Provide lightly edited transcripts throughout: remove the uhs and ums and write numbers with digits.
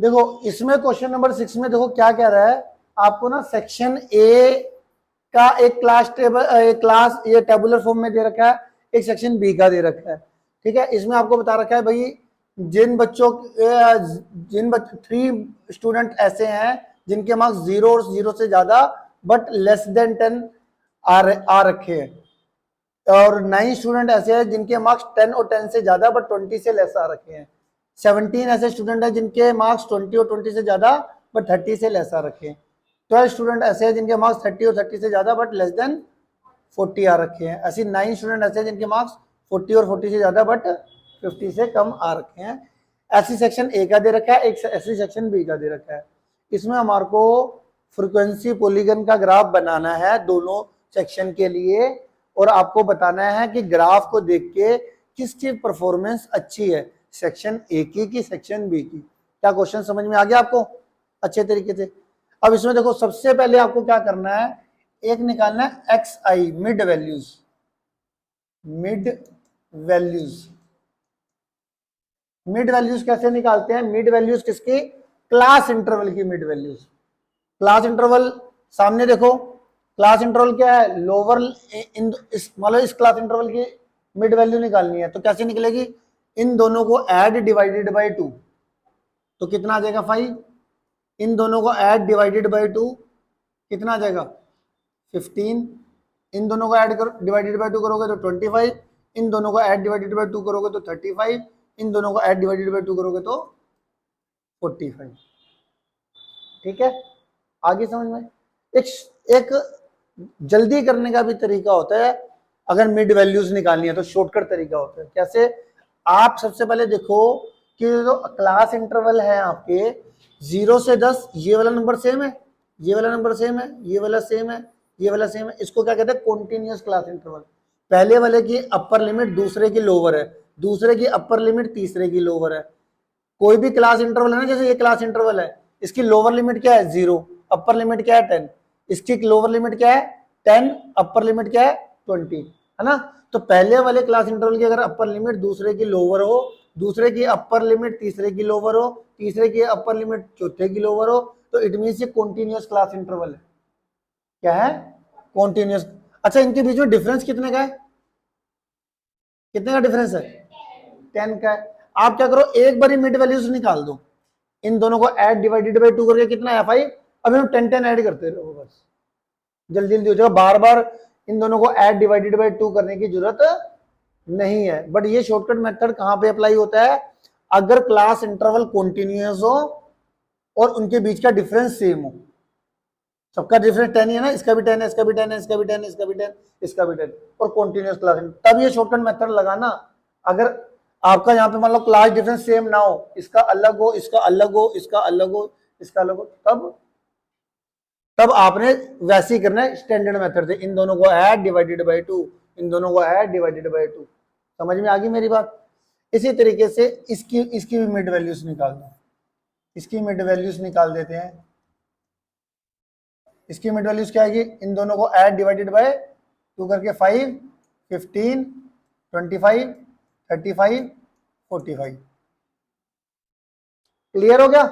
देखो इसमें question number 6 में देखो क्या कह रहा है आपको ना, सेक्शन ए का एक क्लास ये टेबुलर फॉर्म में दे रखा है, एक सेक्शन बी का दे रखा है। ठीक है, इसमें आपको बता रखा है भाई जिन 3 स्टूडेंट ऐसे हैं जिनके मार्क्स 0 और 0 से ज्यादा बट लेस देन 10 आ रखे हैं, और 9 स्टूडेंट ऐसे हैं जिनके मार्क्स 10 और 10 से ज्यादा बट 20 से लेस आ रखे हैं। 17 ऐसे स्टूडेंट हैं जिनके मार्क्स 20 और 20 से ज्यादा बट 30 से लेस आ रखे हैं। 12 स्टूडेंट ऐसे हैं जिनके मार्क्स 30 और 30 से ज्यादा बट लेस देन 40 आ रखे हैं। ऐसी 9 स्टूडेंट ऐसे हैं जिनके मार्क्स 40 और 40 से ज्यादा बट 50 से कम आ रखे हैं। ऐसी सेक्शन ए का दे रखा है, एक ऐसी सेक्शन बी का दे रखा है। इसमें हमारे को फ्रीक्वेंसी पॉलीगन का ग्राफ बनाना है दोनों सेक्शन के लिए, और आपको बताना है कि ग्राफ को देख के किसकी परफॉर्मेंस अच्छी है, सेक्शन ए की सेक्शन बी की। क्या क्वेश्चन समझ में आ गया आपको अच्छे तरीके से? अब इसमें देखो सबसे पहले आपको क्या करना है, एक निकालना है एक्स आई मिड वैल्यूज। मिड वैल्यूज कैसे निकालते हैं? मिड वैल्यूज किसकी? क्लास इंटरवल की मिड वैल्यूज। क्लास इंटरवल सामने देखो, क्लास इंटरवल क्या है? लोअर मतलब इस क्लास इंटरवल की मिड वैल्यू निकालनी है, तो कैसे निकलेगी? इन दोनों को ऐड डिवाइडेड बाय 2, तो कितना आ जाएगा 5। इन दोनों को ऐड डिवाइडेड बाय 2 कितना आ जाएगा 15। इन दोनों को ऐड डिवाइडेड बाय 2 करोगे तो 25। इन दोनों को ऐड डिवाइडेड बाय 2 करोगे तो 35। इन दोनों को ऐड डिवाइडेड बाय 2 करोगे तो 45। ठीक है, आगे समझ में? एक जल्दी करने का भी तरीका होता है, अगर मिड वैल्यूज निकालनी है तो शॉर्टकट तरीका होता है। कैसे? आप सबसे पहले देखो कि जो क्लास इंटरवल है आपके 0 से 10, ये वाला नंबर सेम है, ये वाला नंबर सेम है, ये वाला सेम है, ये वाला सेम है, इसको क्या कहते हैं? Continuous class interval. पहले वाले की अपर लिमिट दूसरे की लोअर है, दूसरे की अपर लिमिट तीसरे की लोअर है। कोई भी क्लास इंटरवल है ना, जैसे ये क्लास इंटरवल है, इसकी लोअर लिमिट क्या है? 0, अपर लिमिट क्या है? 10। इसकी लोअर लिमिट क्या है? 10, अपर लिमिट क्या है? 20, है ना? तो पहले वाले क्लास इंटरवल की अगर अपर लिमिट दूसरे की लोअर हो, दूसरे की अपर लिमिट तीसरे की लोअर हो, तीसरे की अपर लिमिट चौथे की लोअर हो, तो इट मीन्स ये कॉन्टिन्यूअस क्लास इंटरवल है। क्या है? कॉन्टिन्यूअस। अच्छा, इनके बीच में डिफरेंस कितने का है? कितने का डिफरेंस है? 10 का है। आप क्या करो, एक बार मिड वैल्यूज निकाल दो, इन दोनों को ऐड डिवाइडेड बाय 2 करके कितना है 5। अभी हम 10 ऐड करते रहो, बस जल्दी जल्दी हो जाएगा। बार बार इन दोनों को ऐड डिवाइडेड बाय 2 करने की जरूरत नहीं है। बट ये शॉर्टकट मेथड कहां पे अप्लाई होता है? अगर क्लास इंटरवल कॉन्टिन्यूअस हो और उनके बीच का डिफरेंस सेम हो। सबका डिफरेंस 10 ही है ना, इसका भी 10 है, इसका भी 10 है, इसका भी 10, इसका भी 10, इसका भी 10, और कॉन्टिन्यूअस क्लास, तब ये शॉर्टकट मेथड लगाना। अगर आपका यहाँ पे मान लो क्लास डिफरेंस सेम ना हो, इसका अलग हो, इसका अलग हो, इसका अलग हो, इसका अलग हो, तब आपने वैसे ही करना है स्टैंडर्ड मेथड से। इन दोनों को ऐड डिवाइडेड बाय 2, इन दोनों को ऐड डिवाइडेड बाय 2। समझ में आ गई मेरी बात? इसी तरीके से इसकी भी मिड वैल्यूज निकाल दो। इसकी मिड वैल्यूज निकाल देते हैं। इसकी मिड वैल्यूज क्या आएगी? इन दोनों को ऐड डिवाइडेड बाय 2 करके 5, 15, 25, 35, 45। क्लियर हो गया?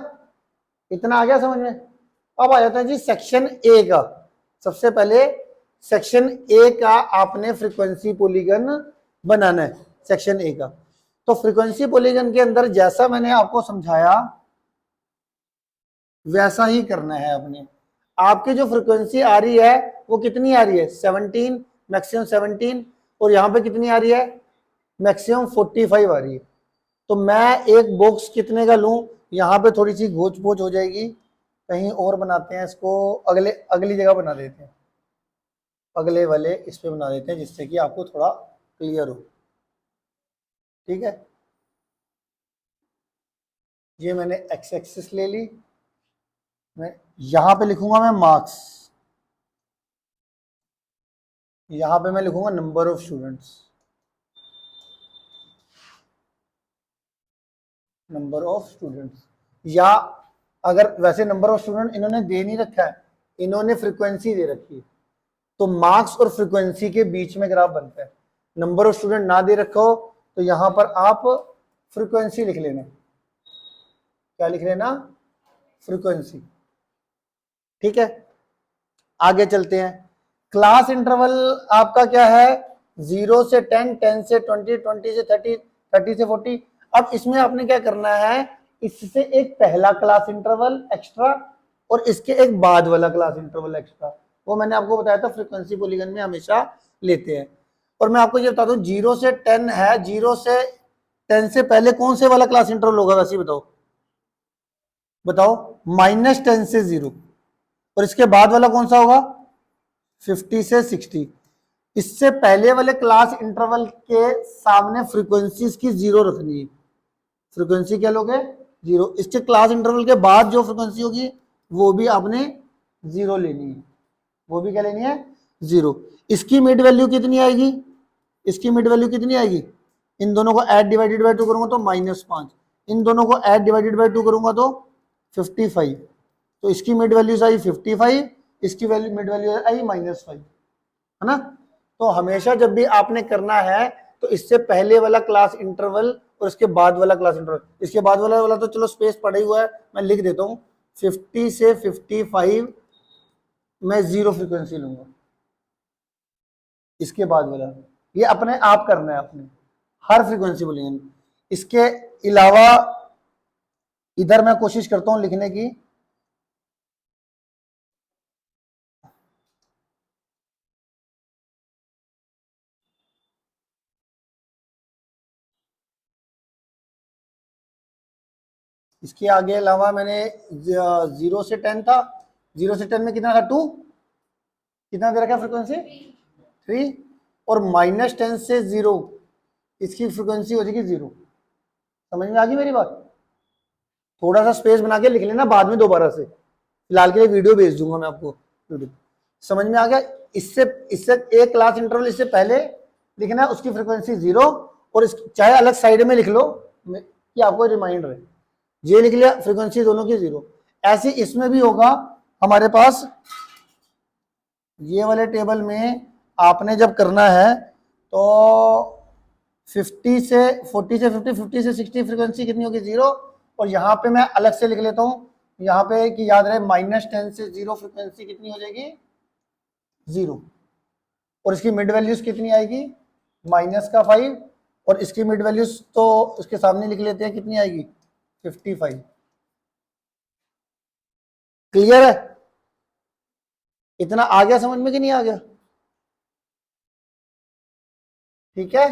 इतना आ गया समझ में? अब आ जाता है जी सेक्शन ए का। सबसे पहले सेक्शन ए का आपने फ्रीक्वेंसी पॉलीगन बनाना है, सेक्शन ए का। तो फ्रीक्वेंसी पॉलीगन के अंदर जैसा मैंने आपको समझाया वैसा ही करना है आपने। आपकी जो फ्रीक्वेंसी आ रही है वो कितनी आ रही है? 17, मैक्सिमम 17, और यहां पे कितनी आ रही है? मैक्सिमम 45 आ रही है। तो मैं एक बॉक्स कितने का लूं? यहां पे थोड़ी सी घोच पोच हो जाएगी, कहीं और बनाते हैं इसको, अगली जगह बना देते हैं, अगले वाले इस पे बना देते हैं, जिससे कि आपको थोड़ा क्लियर हो। ठीक है, ये मैंने एक्स एक्सिस ले ली, मैं यहां पे लिखूंगा मैं मार्क्स, यहां पे मैं लिखूंगा number of students, number of students. या अगर वैसे नंबर ऑफ स्टूडेंट इन्होंने दे नहीं रखा है, इन्होंने फ्रीक्वेंसी दे रखी है, तो मार्क्स और फ्रीक्वेंसी के बीच में ग्राफ बनता है। नंबर ऑफ स्टूडेंट ना दे रखा हो तो यहां पर आप फ्रीक्वेंसी लिख लेना। क्या लिख लेना? फ्रीक्वेंसी। ठीक है, आगे चलते हैं। क्लास इंटरवल आपका क्या है, 0 से 10, 10 से 20, 20 से 30, 30 से 40। अब इसमें आपने क्या करना है, इससे एक पहला क्लास इंटरवल एक्स्ट्रा और इसके एक बाद वाला क्लास इंटरवल एक्स्ट्रा, वो मैंने आपको बताया था फ्रीक्वेंसी पॉलीगन में हमेशा लेते हैं। और मैं आपको ये बता दूं 0 से 10 है, 0 से 10 से पहले कौन से वाला क्लास इंटरवल होगा, वैसे बताओ बताओ, -10 से 0। और इसके बाद वाला कौन सा होगा, 50 से 60। इससे पहले वाले क्लास इंटरवल के सामने फ्रीक्वेंसीज की 0 रखनी है, फ्रीक्वेंसी क्या लोगे 0। इसके क्लास इंटरवल के बाद जो फ्रीक्वेंसी होगी वो भी आपने 0 लेनी है, वो भी क्या लेनी है 0। इसकी मिड वैल्यू कितनी आएगी, इसकी मिड वैल्यू कितनी आएगी, इन दोनों को ऐड डिवाइडेड बाय 2 करूंगा तो -5, इन दोनों को ऐड डिवाइडेड बाय 2 करूंगा तो 55। तो इसकी मिड वैल्यूज आई 55, इसकी वैल्यू मिड वैल्यू आई -5, है ना। तो हमेशा जब भी आपने करना है तो इससे पहले वाला क्लास इंटरवल और इसके बाद वाला क्लास इंटरवल, इसके बाद वाला तो चलो स्पेस पड़ा ही हुआ है, मैं लिख देता हूं 50 से 55 मैं 0 फ्रीक्वेंसी लूंगा, इसके बाद वाला ये अपने आप करना है, अपने हर फ्रीक्वेंसी बोलेंगे। इसके अलावा इधर मैं कोशिश करता हूं लिखने की, इसके आगे अलावा मैंने 0 से 10 था, 0 से 10 में कितना था 2, कितना दे रखा है फ्रीक्वेंसी 3, और -10 से 0 इसकी फ्रीक्वेंसी हो जाएगी 0। समझ में आ गई मेरी बात, थोड़ा सा स्पेस बना के लिख लेना बाद में दोबारा से, फिलहाल के लिए वीडियो भेज दूंगा मैं आपको वीडियो। समझ में आ गया, इससे इससे एक क्लास इंटरवल इससे पहले लिखना है, उसकी फ्रीक्वेंसी 0, और चाहे अलग साइड में लिख लो कि आपको रिमाइंडर है, ये लिख लिया फ्रीक्वेंसी दोनों की 0। ऐसे इसमें भी होगा हमारे पास, ये वाले टेबल में आपने जब करना है तो 50 से 40 से 50, 50 से 60 फ्रीक्वेंसी कितनी होगी 0। और यहाँ पे मैं अलग से लिख लेता हूँ, यहाँ पे कि याद रहे -10 से 0 फ्रीक्वेंसी कितनी हो जाएगी 0, और इसकी मिड वैल्यूज कितनी आएगी -5, और इसकी मिड वैल्यूज तो उसके सामने लिख लेते हैं कितनी आएगी 55। क्लियर है, इतना आ गया समझ में कि नहीं आ गया, ठीक है।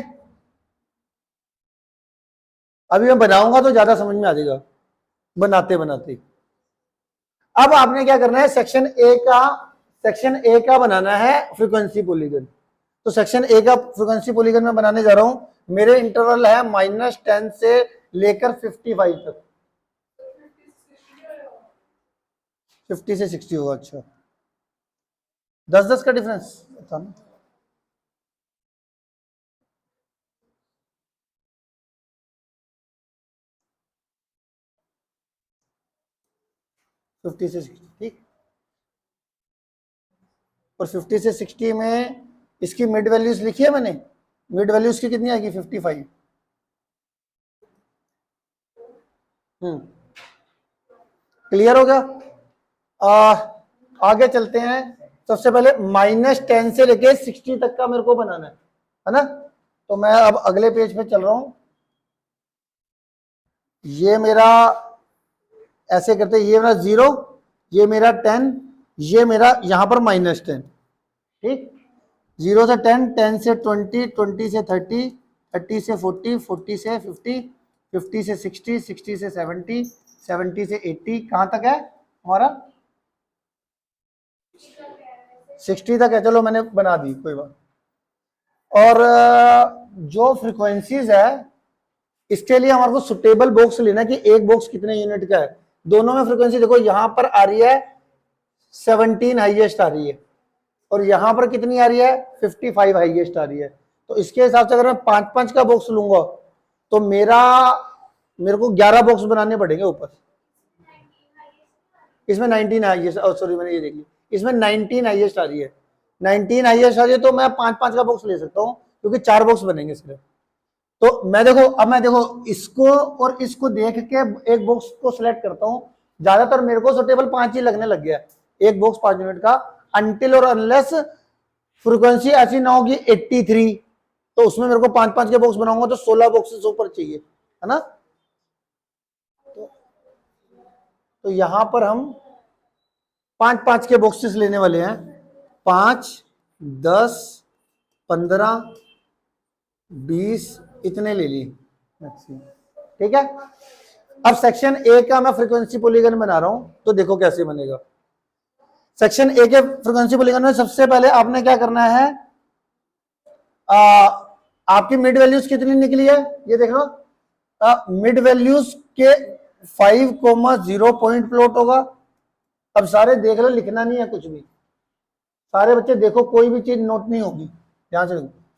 अभी मैं बनाऊंगा तो ज्यादा समझ में आ जाएगा बनाते बनाते। अब आपने क्या करना है, सेक्शन ए का बनाना है फ्रीक्वेंसी पॉलीगन। तो सेक्शन ए का फ्रीक्वेंसी पॉलीगन में बनाने जा रहा हूं, मेरे इंटरवल है -10 से लेकर 55 तक, 50 से 60 होगा। अच्छा 10-10 का डिफरेंस था ना, फिफ्टी से 60, ठीक। और 50 से 60 में इसकी मिड वैल्यूज लिखी है मैंने, मिड वैल्यूज की कितनी आएगी 55। क्लियर हो गया। आगे चलते हैं, सबसे पहले -10 से लेके 60 तक का मेरे को बनाना है ना। तो मैं अब अगले पेज पे चल रहा हूं, ये मेरा ऐसे करते, ये मेरा 0, ये मेरा 10, ये मेरा यहां पर -10, ठीक। 0 से 10, 10 से 20, 20 से 30, 30 से 40, 40 से 50, 50 से 60, 60 से 70, 70 से 80, कहां तक है हमारा 60 तक है। चलो मैंने बना दी, कोई बात। और जो फ्रीक्वेंसीज है इसके लिए हमारे को सुटेबल बॉक्स लेना कि एक बॉक्स कितने यूनिट का है। दोनों में फ्रीक्वेंसी देखो, यहां पर आ रही है 17 हाईएस्ट आ रही है, और यहां पर कितनी आ रही है 55 हाईएस्ट आ रही है। तो इसके हिसाब से अगर मैं 5-5 का बॉक्स लूंगा तो मेरे को 11 बॉक्स बनाने पड़ेंगे ऊपर। इसमें 19 हाईएस्ट, सॉरी मैंने ये देख लिया, इसमें 19 हाईएस्ट आ रही है, 19 हाईएस्ट आ रही है, तो मैं 5-5 का बॉक्स ले सकता हूँ क्योंकि 4 बॉक्स बनेंगे सिर्फ। तो मैं देखो, अब मैं देखो इसको और इसको देख के एक बॉक्स को सिलेक्ट करता हूँ, ज्यादातर मेरे को सुटेबल 5 ही लगने लग गया, एक बॉक्स 5 यूनिट का, अनटिल और अनलेस फ्रीक्वेंसी ऐसी ना होगी 83, तो उसमें मेरे को 5-5 के बॉक्स बनाऊंगा तो 16 बॉक्सेस ऊपर चाहिए, है ना। तो यहां पर हम 5-5 के बॉक्सेस लेने वाले हैं, 5, 10, 15, 20 इतने ले लिए, ठीक है। अब सेक्शन ए का मैं फ्रीक्वेंसी पॉलीगन बना रहा हूं, तो देखो कैसे बनेगा। सेक्शन ए के फ्रीक्वेंसी पॉलीगन में सबसे पहले आपने क्या करना है, आपकी मिड वैल्यूज कितनी निकली है ये देख लो। मिड वैल्यूज के 5,0 पॉइंट प्लॉट होगा। अब सारे देख लो, लिखना नहीं है कुछ भी, सारे बच्चे देखो, कोई भी चीज नोट नहीं होगी, ध्यान से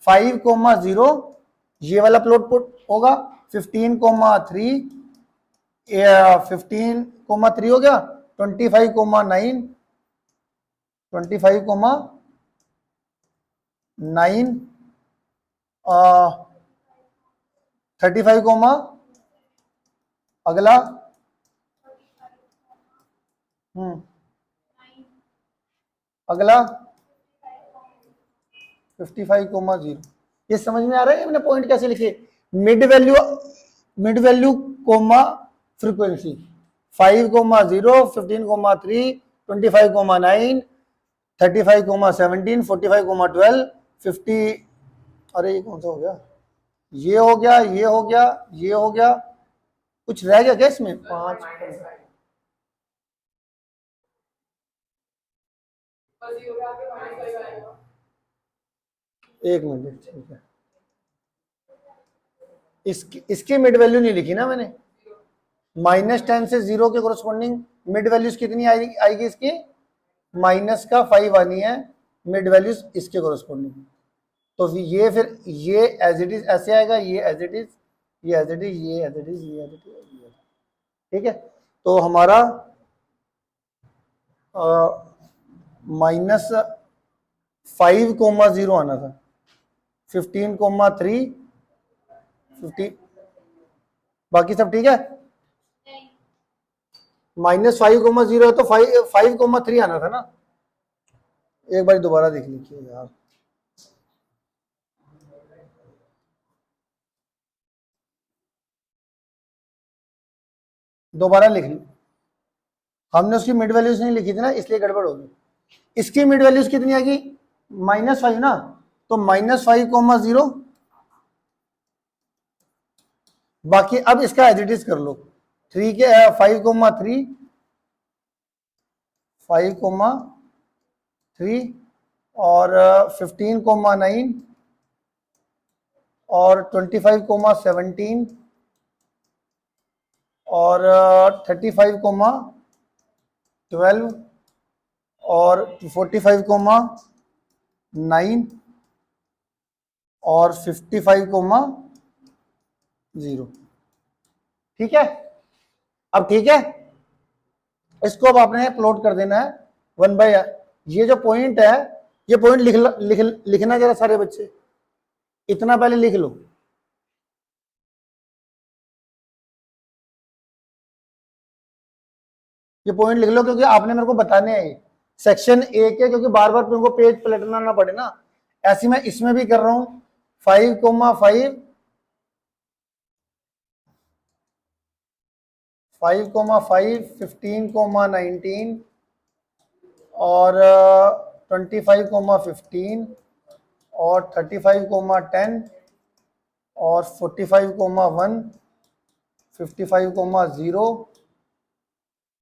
5,0 ये वाला प्लॉट पुट होगा, 15,3, 15,3 हो गया, 25,9, 25,9, 35, अगला अगला 55,0। ये समझ में आ रहा है मैंने पॉइंट कैसे लिखे, मिड वैल्यू कोमा फ्रीक्वेंसी 5,0, 15,3, 25,9, 35,17, 45,12, 50, अरे ये कौन सा हो गया, ये हो गया, ये हो गया, ये हो गया, कुछ रह गया क्या इसमें, 5, एक मिनट, ठीक है। इसकी मिड वैल्यू नहीं लिखी ना मैंने, -10 से 0 के कोरस्पॉन्डिंग मिड वैल्यूज कितनी आएगी इसकी, -5 आनी है मिड वैल्यूज इसके कोरस्पॉन्डिंग। तो ये फिर ये एज इट इज ऐसे आएगा, ये एज इट इज, ये एज इट इज, ये एज इट इज, ये एज इट इज, ठीक है। तो हमारा -5,0 आना था, 15,3, 50, बाकी सब ठीक है। -5,0 है तो 5,3 आना था ना, एक बार दोबारा देख लीजिए यार, दोबारा लिख ली, हमने उसकी मिड वैल्यूज नहीं लिखी थी ना, इसलिए गड़बड़ होगी। इसकी मिड वैल्यूज कितनी आएगी, -5 ना, तो -5,0, बाकी अब इसका एज इट इज कर लो, 3 के 5,3, 5,3 और 15,9 और 25,17 और 35,12 और 45,9 और 55,0, ठीक है। अब ठीक है, इसको अब आपने प्लॉट कर देना है 1 बाय, ये जो पॉइंट है, ये पॉइंट लिखना जरा सारे बच्चे, इतना पहले लिख लो, ये पॉइंट लिख लो, क्योंकि आपने मेरे को बताने हैं सेक्शन ए के, क्योंकि बार बार मेरे को पेज पलटना ना पड़े ना, ऐसे मैं इसमें भी कर रहा हूं 5,5, 5,5, 15,19 और 25,15 और 35,10 और 45,1, 55,0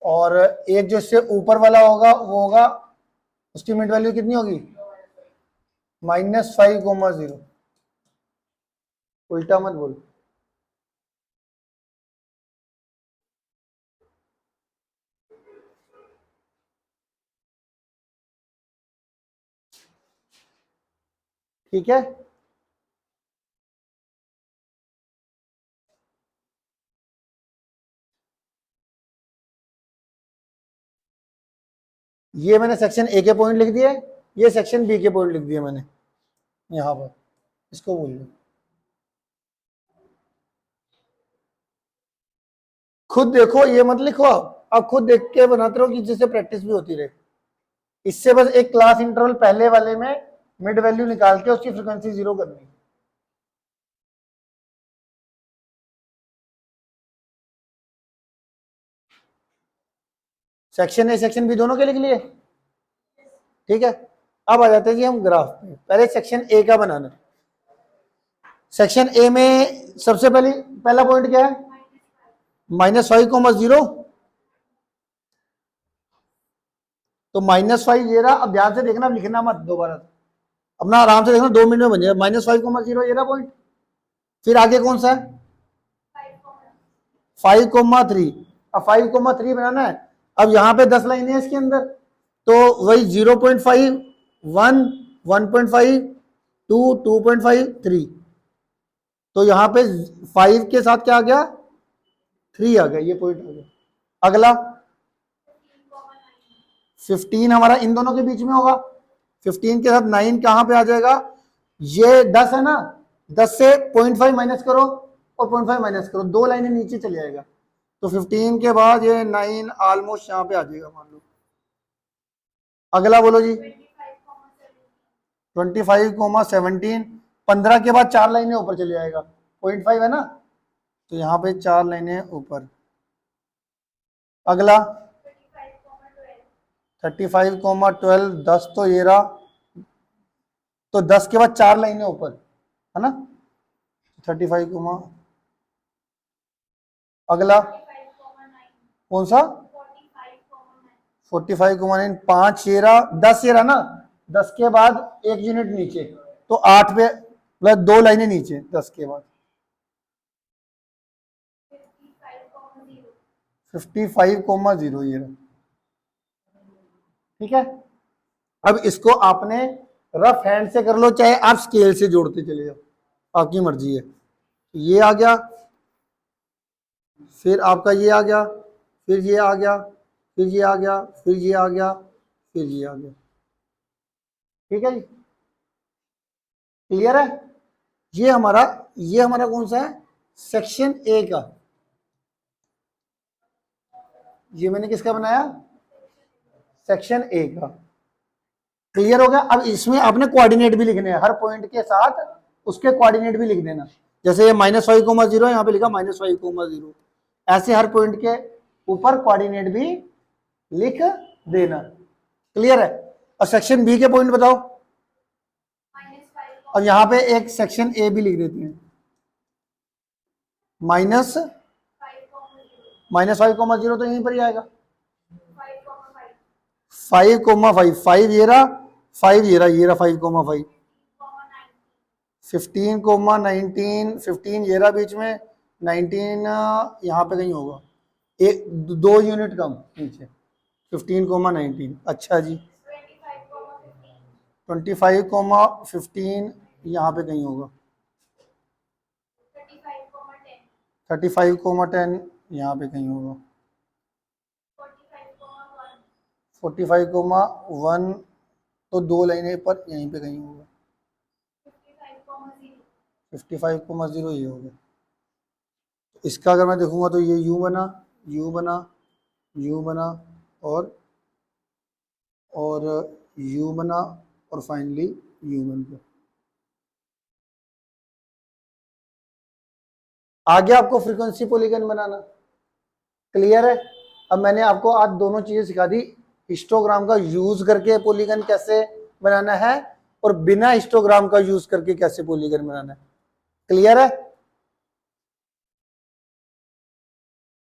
और एक जो इससे ऊपर वाला होगा वो होगा, उसकी मिड वैल्यू कितनी होगी, -5,0, उल्टा मत बोल, ठीक है। ये मैंने सेक्शन ए के पॉइंट लिख दिए, ये सेक्शन बी के पॉइंट लिख दिए मैंने यहां पर, इसको बोल लो, खुद देखो, ये मत लिखो आप, आप खुद देख के बनाते रहो कि जिससे प्रैक्टिस भी होती रहे। इससे बस एक क्लास इंटरवल पहले वाले में मिड वैल्यू निकाल के उसकी फ्रीक्वेंसी 0 करनी। सेक्शन ए सेक्शन बी दोनों के लिख लिए, ठीक है। अब आ जाते हैं जी हम ग्राफ पे। पहले सेक्शन ए का बनाना। सेक्शन ए में सबसे पहला पॉइंट क्या है, -5,0। तो -5 ये रहा। अब ध्यान से देखना, लिखना मत दोबारा, अपना आराम से देखना, 2 मिनट में बन जाएगा। -5,0 ये रहा पॉइंट। फिर आगे कौन सा है, 5,3। अब 5,3 बनाना है। अब यहाँ पे 10 लाइनें हैं इसके अंदर, तो वही 0.5, 1, 1.5, 2, 2.5, 3। तो यहाँ पे 5 के साथ क्या आ गया, 3 आ गया, ये पॉइंट आ गया। अगला 15 हमारा इन दोनों के बीच में होगा। 15 के साथ 9 कहाँ पे आ जाएगा, ये 10 है ना, 10 से 0.5 माइनस करो और 0.5 माइनस करो, 2 लाइनें नीचे चले जाएगा। तो 15 के बाद ये 9 ऑलमोस्ट यहाँ पे आ जाएगा मान लो। अगला बोलो जी, 25,17। 15 के बाद 4 लाइनें ऊपर चले जाएगा, 0.5 है ना, तो यहाँ पे 4 लाइनें ऊपर। अगला 35,12, 10 तो ये रहा, तो 10 के बाद 4 लाइनें ऊपर है ना, 35, अगला कौन सा, 45,9, 5 ये रहा, 10 ये रहा ना, 10 के बाद 1 यूनिट नीचे, तो 8 पे प्लस 2 लाइनें नीचे 10 के बाद। 55,0 ये रहा, ठीक है। अब इसको आपने रफ हैंड से कर लो, चाहे आप स्केल से जोड़ते चले जाओ, आपकी मर्जी है। ये आ गया, फिर आपका ये आ गया, फिर ये आ गया, फिर ये आ गया, फिर ये आ गया, फिर ये आ गया, ठीक है जी, क्लियर है। ये हमारा कौन सा है, सेक्शन ए का। ये मैंने किसका बनाया, सेक्शन ए का, क्लियर हो गया। अब इसमें आपने कोऑर्डिनेट भी लिखने हैं, हर पॉइंट के साथ उसके कोऑर्डिनेट भी लिख देना। जैसे ये -5,0 यहाँ पे लिखा -5,0, ऐसे हर पॉइंट के ऊपर कोऑर्डिनेट भी लिख देना, क्लियर है। और सेक्शन बी के पॉइंट बताओ, और यहाँ पे एक सेक्शन ए भी लिख देते हैं, -5,0 तो यहीं पर ही आएगा। 5,5, 5 ये रहा, 5 ये रहा, 5,5। 15,19, 15 ये रहा बीच में, 19 यहाँ पे कहीं होगा, 2 यूनिट कम नीचे, 15,19। अच्छा जी, 25,15 यहाँ पे कहीं होगा, 35,10 यहाँ पे कहीं होगा, 45,1 तो 2 लाइनें पर यहीं पे कहीं होगा, 55,0 ये हो गया। इसका अगर मैं देखूंगा तो ये यू बना, यू बना, यू बना, और यू बना, और फाइनली यू बन गया। आगे आपको फ्रीक्वेंसी पॉलीगन बनाना, क्लियर है। अब मैंने आपको आज दोनों चीजें सिखा दी, हिस्टोग्राम का यूज करके पॉलीगन कैसे बनाना है और बिना हिस्टोग्राम का यूज करके कैसे पॉलीगन बनाना है, क्लियर है।